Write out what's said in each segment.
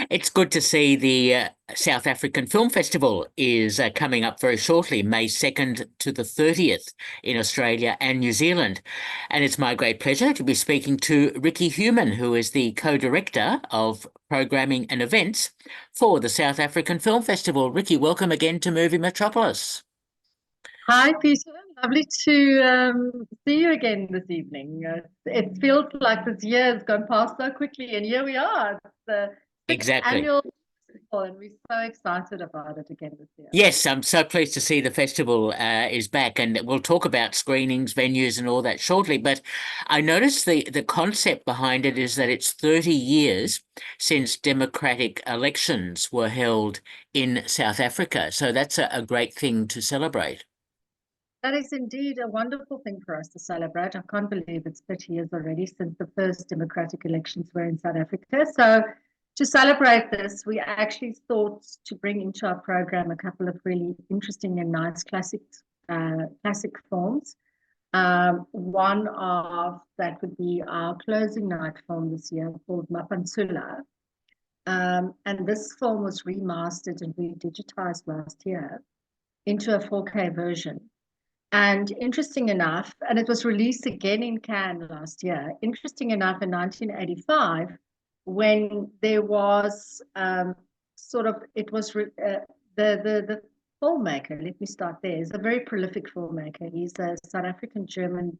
It's good to see the South African Film Festival is coming up very shortly, May 2nd to the 30th in Australia and New Zealand. And it's my great pleasure to be speaking to Ricky Human, who is the co-director of programming and events for the South African Film Festival. Ricky, welcome again to Movie Metropolis. Hi, Peter. Lovely to see you again this evening. It feels like this year has gone past so quickly, and here we are. It's the sixth Exactly. annual festival, and we're so excited about it again this year. Yes, I'm so pleased to see the festival is back, and we'll talk about screenings, venues, and all that shortly. But I noticed the concept behind it is that it's 30 years since democratic elections were held in South Africa. So that's a great thing to celebrate. That is indeed a wonderful thing for us to celebrate. I can't believe it's 30 years already since the first democratic elections were in South Africa. So to celebrate this, we actually thought to bring into our program a couple of really interesting and nice classic films. One of that would be our closing night film this year called Mapantsula. And this film was remastered and re-digitized last year into a 4K version. And interesting enough, and it was released again in Cannes last year. Interesting enough, in 1985, when there was it was the filmmaker. Let me start there. He's a very prolific filmmaker. He's a South African German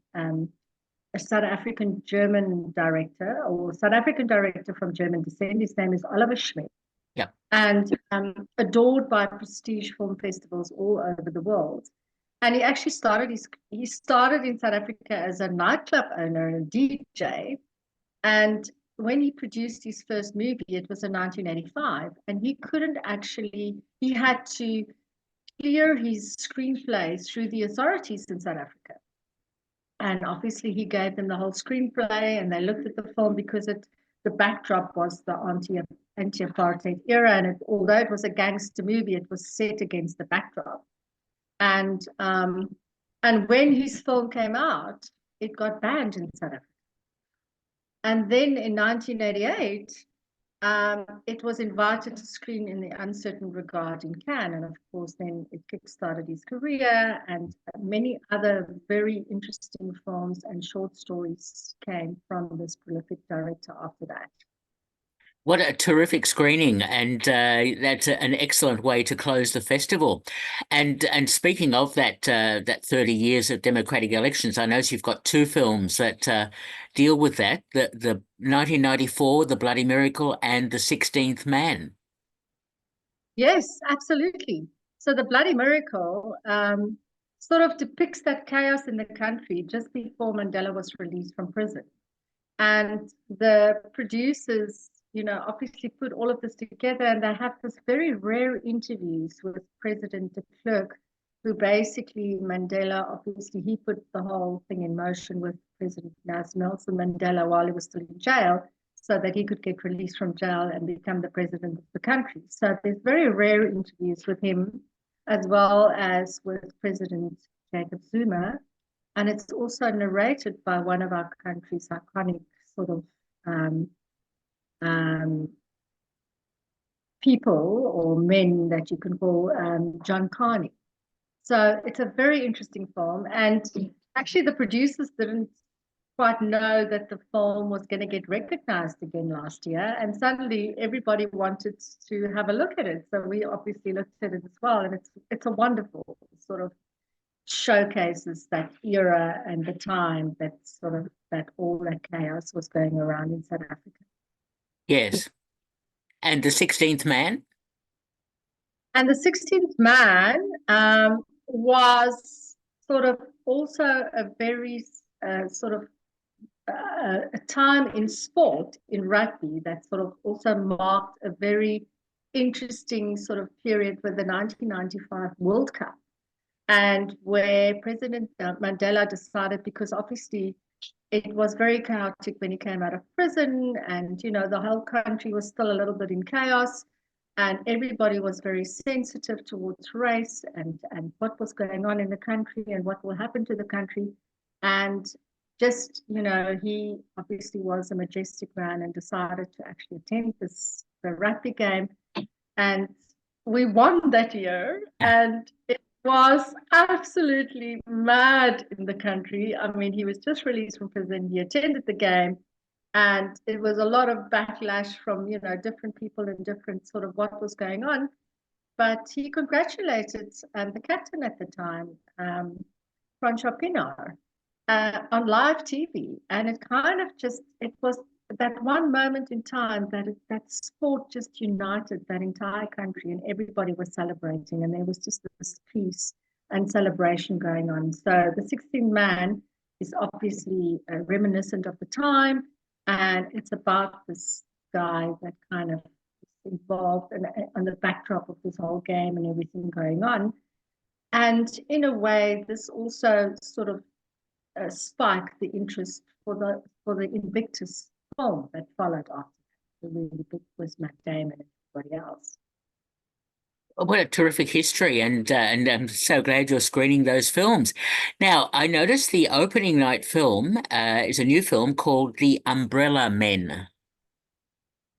director, or South African director from German descent. His name is Oliver Schmidt, Yeah. and adored by prestige film festivals all over the world. And he actually started in South Africa as a nightclub owner and a DJ. And when he produced his first movie, it was in 1985, and he had to clear his screenplay through the authorities in South Africa. And obviously he gave them the whole screenplay, and they looked at the film because the backdrop was the anti-apartheid era, and although it was a gangster movie, it was set against the backdrop. And when his film came out, it got banned in South Africa. And then in 1988, it was invited to screen in The Uncertain Regard in Cannes. And of course, then it kickstarted his career, and many other very interesting films and short stories came from this prolific director after that. What a terrific screening, and that's an excellent way to close the festival. And speaking of that 30 years of democratic elections, I notice you've got two films that deal with that: the 1994, The Bloody Miracle, and The 16th Man. Yes, absolutely. So the Bloody Miracle sort of depicts that chaos in the country just before Mandela was released from prison. And the producers, obviously put all of this together, and they have this very rare interviews with President de Klerk, who basically Mandela, obviously he put the whole thing in motion with President Nelson Mandela while he was still in jail, so that he could get released from jail and become the president of the country. So there's very rare interviews with him, as well as with President Jacob Zuma. And it's also narrated by one of our country's iconic sort of um, um, people or men that you can call John Carney. So it's a very interesting film. And actually, the producers didn't quite know that the film was going to get recognized again last year. And suddenly everybody wanted to have a look at it. So we obviously looked at it as well. And it's a wonderful sort of showcases that era and the time that all that chaos was going around in South Africa. Yes. And The 16th Man? And The 16th Man was sort of also a very sort of a time in sport, in rugby, that sort of also marked a very interesting sort of period with the 1995 World Cup, and where President Mandela decided, because obviously it was very chaotic when he came out of prison, and the whole country was still a little bit in chaos, and everybody was very sensitive towards race and what was going on in the country and what will happen to the country. And just he obviously was a majestic man and decided to actually attend this the rugby game, and we won that year, and it was absolutely mad in the country. I mean, he was just released from prison. He attended the game, and it was a lot of backlash from, different people and different sort of what was going on. But he congratulated the captain at the time, Francois Pienaar, on live TV. And it kind of it was that one moment in time that sport just united that entire country, and everybody was celebrating, and there was just this peace and celebration going on. So the 16 man is obviously reminiscent of the time, and it's about this guy that kind of is involved and on the backdrop of this whole game and everything going on. And in a way, this also sort of spiked the interest for the Invictus film that followed after the really big was Matt Damon and everybody else. What a terrific history, and I'm so glad you're screening those films. Now, I noticed the opening night film is a new film called The Umbrella Men.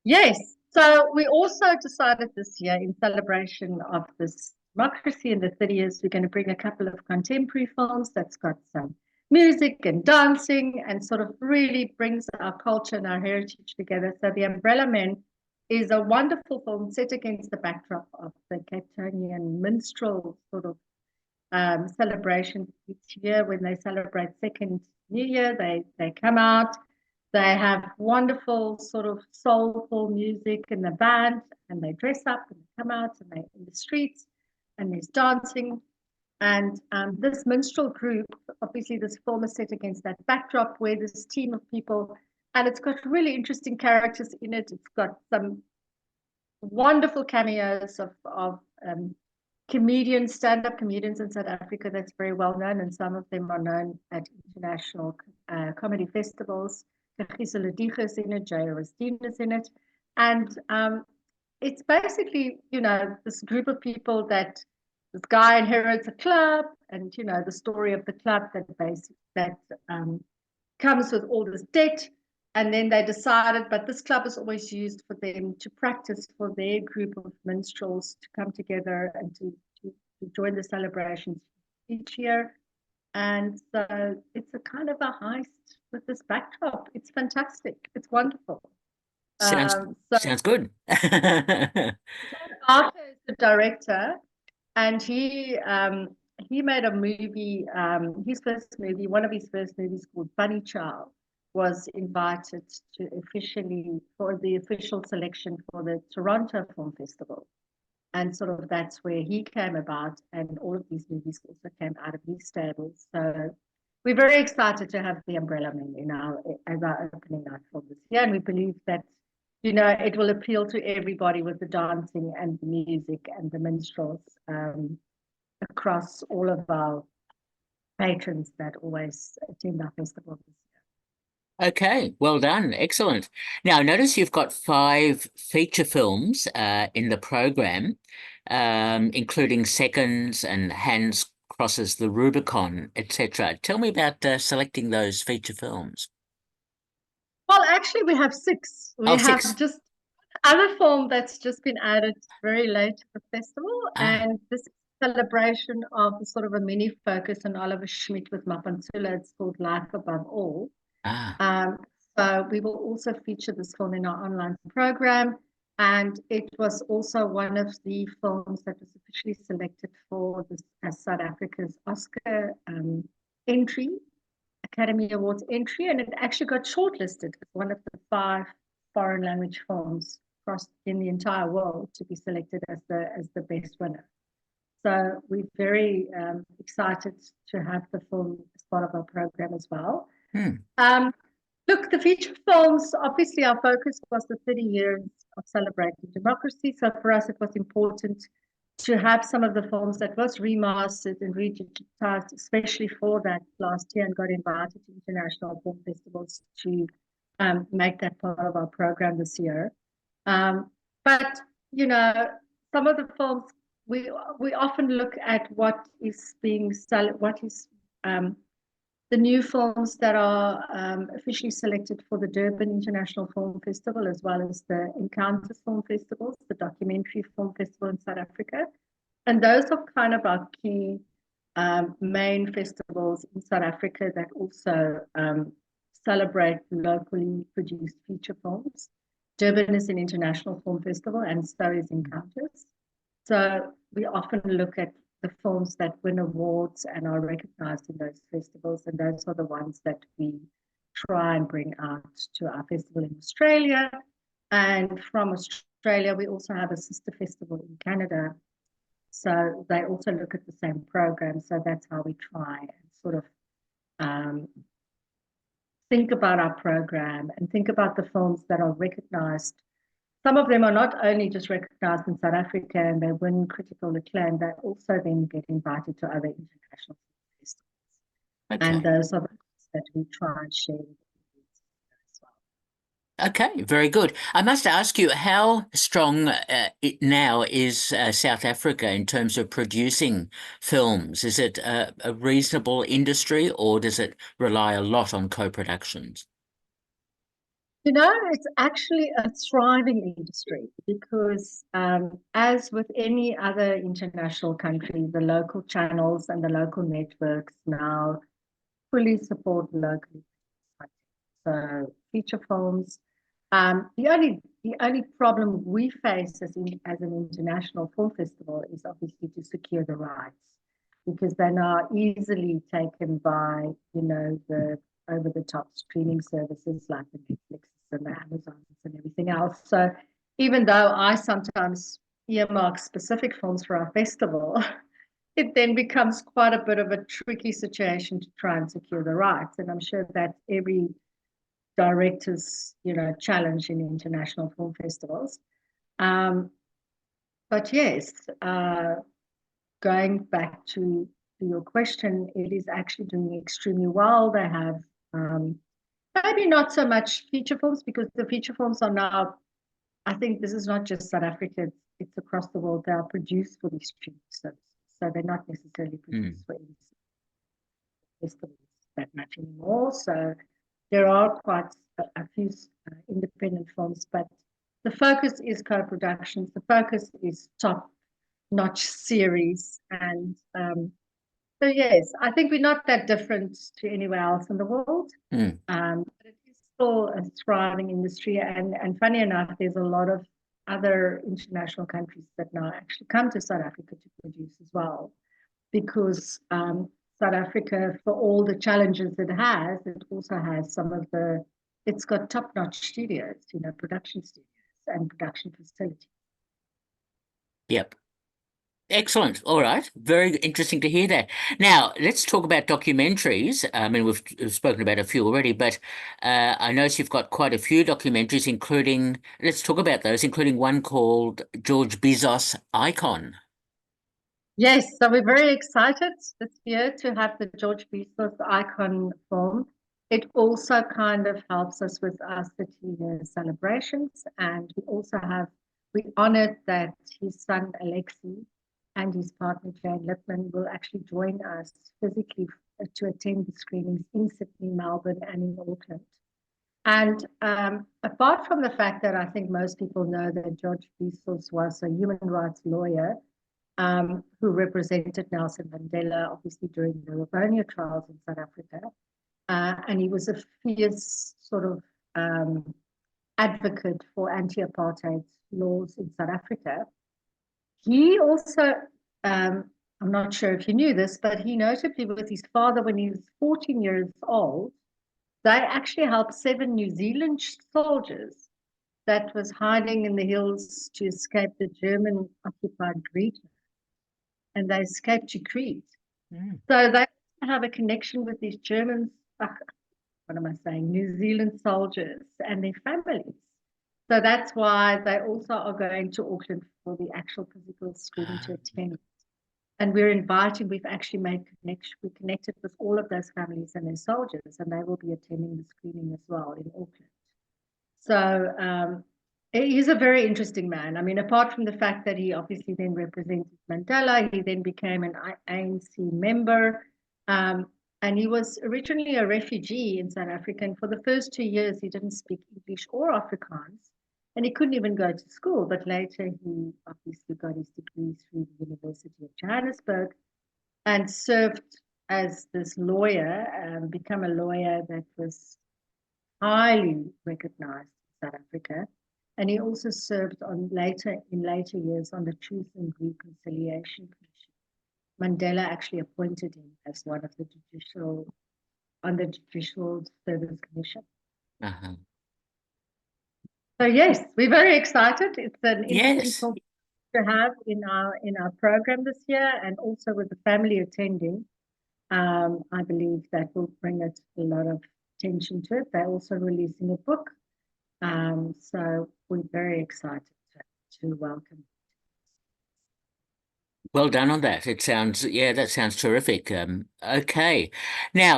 Yes. So we also decided this year, in celebration of this democracy in the 30 years, we're going to bring a couple of contemporary films that's got some music and dancing and sort of really brings our culture and our heritage together. So The Umbrella Men is a wonderful film set against the backdrop of the Cape Townian minstrel sort of celebration each year. When they celebrate Second New Year, they come out. They have wonderful sort of soulful music in the band, and they dress up and they come out and they're in the streets, and there's dancing. And this minstrel group, obviously this film is set against that backdrop where this team of people, and it's got really interesting characters in it. It's got some wonderful cameos of comedians, stand-up comedians in South Africa that's very well known, and some of them are known at international comedy festivals. Gisela Diga is in it, Jaya Rasteen is in it. And it's basically, this group of people that this guy inherits a club, and, the story of the club that comes with all this debt. And then they decided, but this club is always used for them to practice for their group of minstrels to come together and to join the celebrations each year. And so it's a kind of a heist with this backdrop. It's fantastic. It's wonderful. Sounds good. Arthur is the director, and he made a movie. One of his first movies called Bunny Chow, was invited to for the official selection for the Toronto Film Festival. And sort of that's where he came about, and all of these movies also came out of his stables. So we're very excited to have The Umbrella Men as our opening night film this year, and we believe that it will appeal to everybody with the dancing and the music and the minstrels across all of our patrons that always attend our festival this year. Okay, well done. Excellent. Now, notice you've got 5 feature films in the program, including Seconds and Hans Crosses the Rubicon, etc. Tell me about selecting those feature films. Well, actually, we have 6. We have 6. just other film that's just been added very late to the festival, and this celebration of sort of a mini focus on Oliver Schmidt with Mapantsula. It's called Life Above All. So we will also feature this film in our online program, and it was also one of the films that was officially selected for South Africa's Oscar entry, Academy Awards entry, and it actually got shortlisted as one of the 5 foreign language films across in the entire world to be selected as the best winner. So we're very excited to have the film as part of our program as well. Look, the feature films, obviously our focus was the 30 years of celebrating democracy. So for us, it was important to have some of the films that was remastered and digitized, especially for that last year, and got invited to international film festivals to make that part of our program this year. But, some of the films, we often look at what is being what is the new films that are officially selected for the Durban International Film Festival, as well as the Encounters Film Festivals, the Documentary Film Festival in South Africa. And those are kind of our key main festivals in South Africa that also celebrate locally produced feature films. Durban is an international film festival, and so is Encounters. So we often look at the films that win awards and are recognized in those festivals, and those are the ones that we try and bring out to our festival in Australia. And from Australia, we also have a sister festival in Canada. So they also look at the same program. So that's how we try and sort of think about our program and think about the films that are recognized. Some of them are not only just recognized in South Africa and they win critical acclaim, they also then get invited to other international festivals. Okay. And those are the ones that we try and share with the as well. Okay, very good. I must ask you, how strong it now is South Africa in terms of producing films? Is it a reasonable industry, or does it rely a lot on co-productions? You know, it's actually a thriving industry because, as with any other international country, the local channels and the local networks now fully support locally. So feature films. The only problem we face as an international film festival is obviously to secure the rights, because they're now easily taken by, you know, the over-the-top streaming services like the Netflix and the Amazons and everything else. So even though I sometimes earmark specific films for our festival, it then becomes quite a bit of a tricky situation to try and secure the rights. And I'm sure that every director's, you know, challenge in international film festivals. But yes, going back to your question, it is actually doing extremely well. They have maybe not so much feature films, because the feature films are now, I think this is not just South Africa, it's across the world. They are produced for these streaming services. So they're not necessarily produced for any festivals that much anymore. So there are quite a few independent films, but the focus is co-productions. The focus is top-notch series. And so, yes, I think we're not that different to anywhere else in the world. But it is still a thriving industry. And funny enough, there's a lot of other international countries that now actually come to South Africa to produce as well, because South Africa, for all the challenges it also has it's got top-notch studios, you know, production studios and production facilities. Yep. Excellent. All right. Very interesting to hear that. Now, let's talk about documentaries. I mean, we've spoken about a few already, but I notice you've got quite a few documentaries, let's talk about those, including one called George Bizos Icon. Yes, so we're very excited this year to have the George Bizos Icon film. It also kind of helps us with our 30-year celebrations, and we honored that his son Alexei and his partner Jane Lipman will actually join us physically to attend the screenings in Sydney, Melbourne, and in Auckland. And apart from the fact that I think most people know that George Bizos was a human rights lawyer, who represented Nelson Mandela, obviously during the Rivonia trials in South Africa. And he was a fierce sort of advocate for anti-apartheid laws in South Africa. He also, I'm not sure if you knew this, but he notably with his father, when he was 14 years old, they actually helped 7 New Zealand soldiers that was hiding in the hills to escape the German-occupied Greece. And they escaped to Crete. So they have a connection with these Germans, what am I saying, New Zealand soldiers and their families. So that's why they also are going to Auckland for the actual physical screening to attend. And we've actually made connection. We connected with all of those families and their soldiers, and they will be attending the screening as well in Auckland. So he's a very interesting man. I mean, apart from the fact that he obviously then represented Mandela, he then became an ANC member. And And he was originally a refugee in South Africa. And for the first 2 years, he didn't speak English or Afrikaans. And he couldn't even go to school. But later, he obviously got his degree through the University of Johannesburg and served as this lawyer, become a lawyer that was highly recognized in South Africa. And he also served in later years on the Truth and Reconciliation Commission. Mandela actually appointed him as one of the Judicial Service Commission. Uh-huh. So yes, we're very excited. It's an interesting Yes. talk to have in our program this year, and also with the family attending. I believe that will bring it a lot of attention to it. They're also releasing a book. So we're very excited to welcome. Well done on that. That sounds terrific. Okay. Now,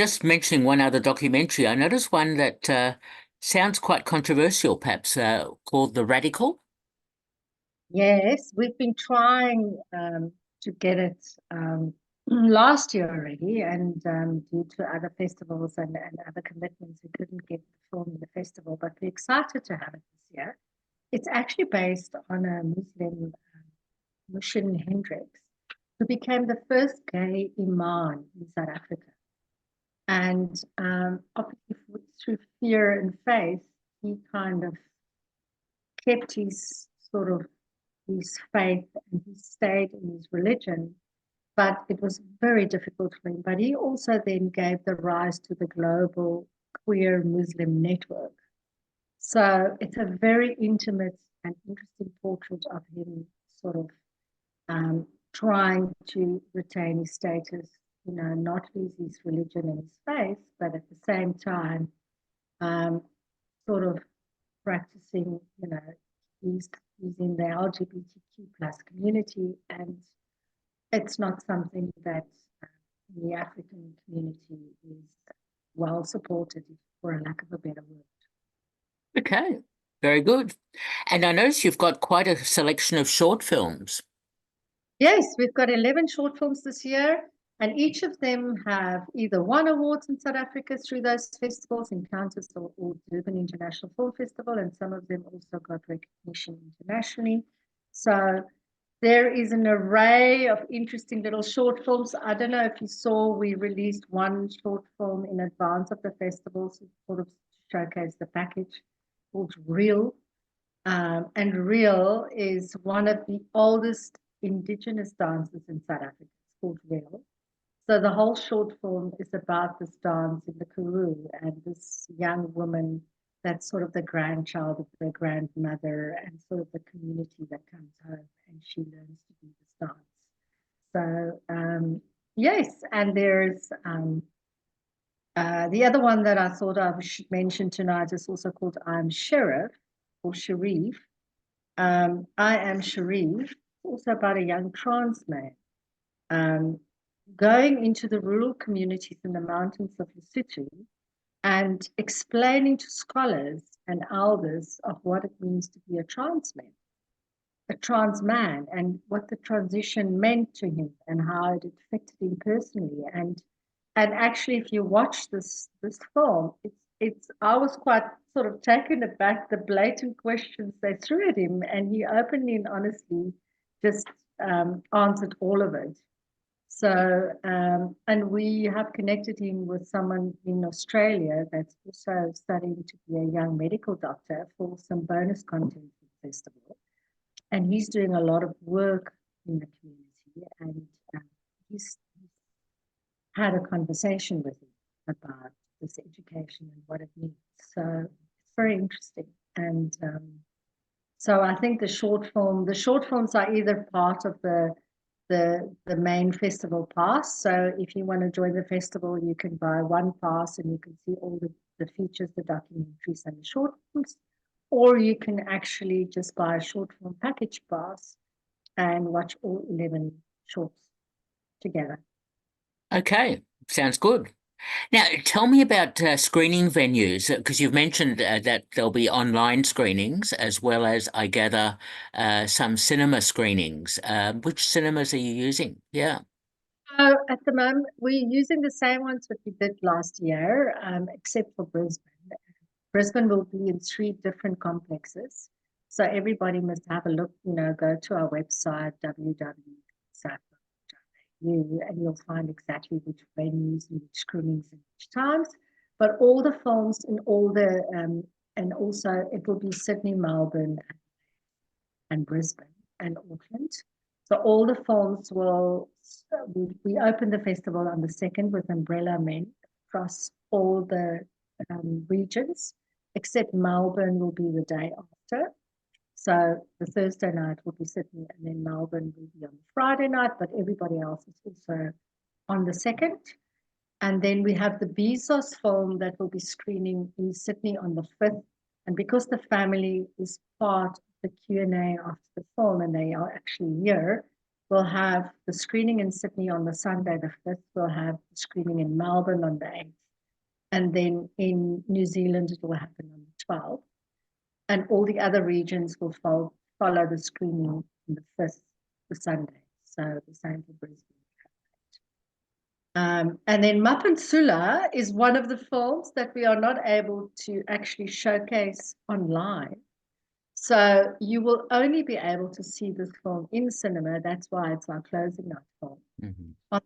just mentioning one other documentary, I noticed one that sounds quite controversial, perhaps, called The Radical. Yes, we've been trying to get it last year already, and due to other festivals and other commitments, we couldn't get the film in the festival, but we're excited to have it this year. It's actually based on a Muslim, Mushin Hendricks, who became the first gay imam in South Africa. And obviously through fear and faith, he kind of kept his sort of his faith, and he stayed in his religion, but it was very difficult for him. But he also then gave the rise to the global queer Muslim network. So it's a very intimate and interesting portrait of him sort of trying to retain his status, not lose his religion and his faith, but at the same time, sort of practicing, he's in the LGBTQ plus community, and it's not something that the African community is well supported, for a lack of a better word. Okay, very good. And I notice you've got quite a selection of short films. Yes, we've got 11 short films this year, and each of them have either won awards in South Africa through those festivals, Encounters or Durban International Film Festival, and some of them also got recognition internationally. So there is an array of interesting little short films. I don't know if you saw, we released one short film in advance of the festival, to sort of showcase the package, called Real. And Real is one of the oldest indigenous dances in South Africa. It's called Real. So the whole short film is about this dance in the Karoo and this young woman that's sort of the grandchild of their grandmother, and sort of the community that comes home, and she learns to do this dance. So yes, and there's the other one that I thought I should mention tonight is also called I'm Sheriff, or Sharif. I Am Sharif. It's also about a young trans man going into the rural communities in the mountains of Lesotho and explaining to scholars and elders of what it means to be a trans man, and what the transition meant to him and how it affected him personally. And actually, if you watch this film, I was quite sort of taken aback, the blatant questions they threw at him, and he openly and honestly just answered all of it. So, and we have connected him with someone in Australia that's also studying to be a young medical doctor for some bonus content for the festival. And he's doing a lot of work in the community, and he's had a conversation with him about this education and what it means. So it's very interesting. And so I think the short films are either part of the main festival pass. So if you want to join the festival, you can buy one pass and you can see all the features, the documentaries and the short films, or you can actually just buy a short film package pass and watch all 11 shorts together. Okay, sounds good. Now, tell me about screening venues, because you've mentioned that there'll be online screenings as well as, I gather, some cinema screenings. Which cinemas are you using? Yeah. So at the moment, we're using the same ones that we did last year, except for Brisbane. Brisbane will be in 3 different complexes. So everybody must have a look, go to our website, www.safra.au, and you'll find exactly which venues and which screenings and which times. But all the films in all the, and also it will be Sydney, Melbourne, and Brisbane and Auckland. So all the films we open the festival on the 2nd with Umbrella Men across all the regions, except Melbourne will be the day after. So the Thursday night will be Sydney, and then Melbourne will be on the Friday night, but everybody else is also on the 2nd. And then we have the Bezos film that will be screening in Sydney on the 5th. And because the family is part of the Q&A after the film, and they are actually here, we'll have the screening in Sydney on the Sunday, the 5th. We'll have the screening in Melbourne on the 8th. And then in New Zealand, it will happen on the 12th. And all the other regions will follow the screening on the 5th, the Sunday. So the same for Brisbane. And then Mapantsula is one of the films that we are not able to actually showcase online. So you will only be able to see this film in cinema. That's why it's our closing night film. Mm-hmm.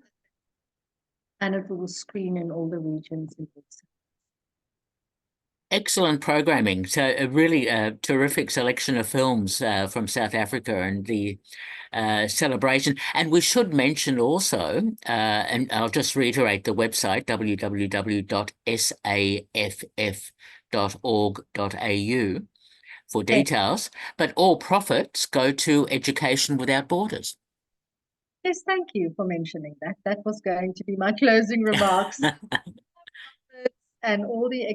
And it will screen in all the regions in Brisbane. Excellent programming. So a really terrific selection of films from South Africa and the celebration. And we should mention also, and I'll just reiterate the website, www.saff.org.au for details, but all profits go to Education Without Borders. Yes, thank you for mentioning that. That was going to be my closing remarks. And all the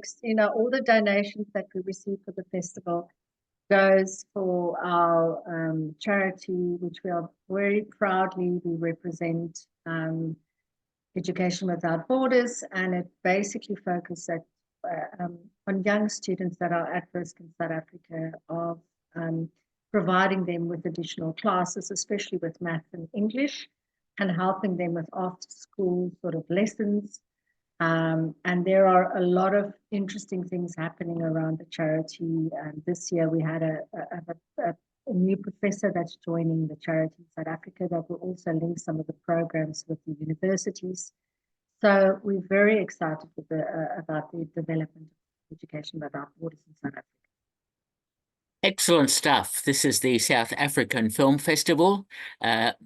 all the donations that we receive for the festival goes for our charity, which we are very proudly we represent, Education Without Borders, and it basically focuses on young students that are at risk in South Africa of providing them with additional classes, especially with math and English, and helping them with after-school sort of lessons. And there are a lot of interesting things happening around the charity. And this year we had a new professor that's joining the charity in South Africa that will also link some of the programs with the universities. So we're very excited with about the development of Education Without Borders in South Africa. Excellent stuff. This is the South African Film Festival,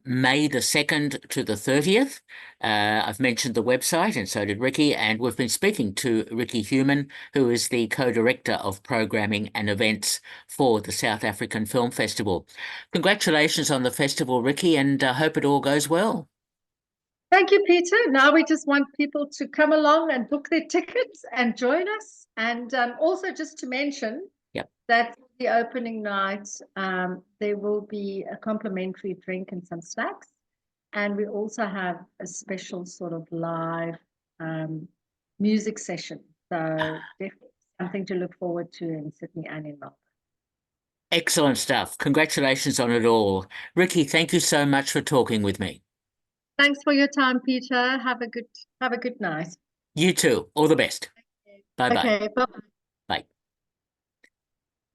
May the 2nd to the 30th. I've mentioned the website, and so did Ricky, and we've been speaking to Ricky Human, who is the co-director of programming and events for the South African Film Festival. Congratulations on the festival, Ricky, and I hope it all goes well. Thank you, Peter. Now we just want people to come along and book their tickets and join us. And also just to mention that the opening night, there will be a complimentary drink and some snacks. And we also have a special sort of live music session. So definitely something to look forward to in Sydney and in Melbourne. Excellent stuff. Congratulations on it all. Ricky, thank you so much for talking with me. Thanks for your time, Peter. Have a good night. You too. All the best. Bye-bye. Okay, bye.